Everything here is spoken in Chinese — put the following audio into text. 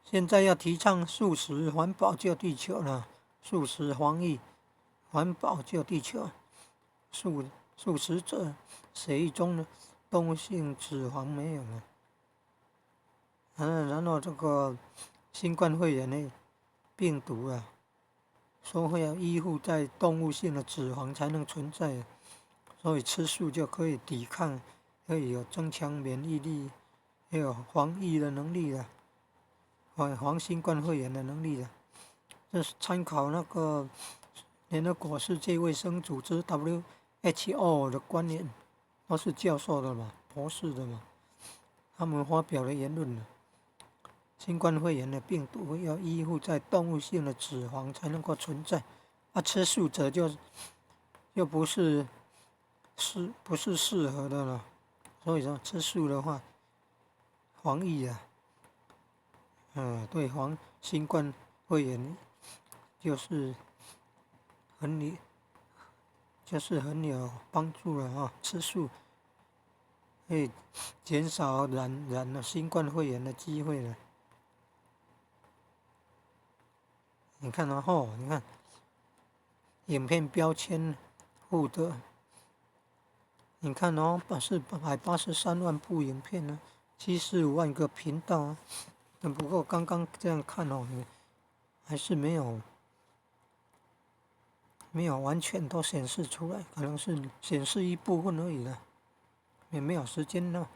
现在要提倡素食环保救地球了，素食防疫环保救地球，素食者血液中的动物性脂肪没有了。然后这个新冠肺炎的病毒啊，说会要依附在动物性的脂肪才能存在，所以吃素就可以抵抗，可以有增强免疫力，还有防疫的能力了，防新冠肺炎的能力了。这是参考那个联合国世界卫生组织 WHO 的观念，都是教授的嘛，博士的嘛，他们发表的言论了。新冠肺炎的病毒要依附在动物性的脂肪才能够存在，吃素者就不是适合的了。所以说吃素的话，防疫啊，对防新冠肺炎就是很有帮助了啊！吃素可以减少染了新冠肺炎的机会了。你看你看影片标签附的，你看483万部影片呢，75万个频道啊。不过刚刚这样看还是没有完全都显示出来，可能是显示一部分而已了，也没有时间呢。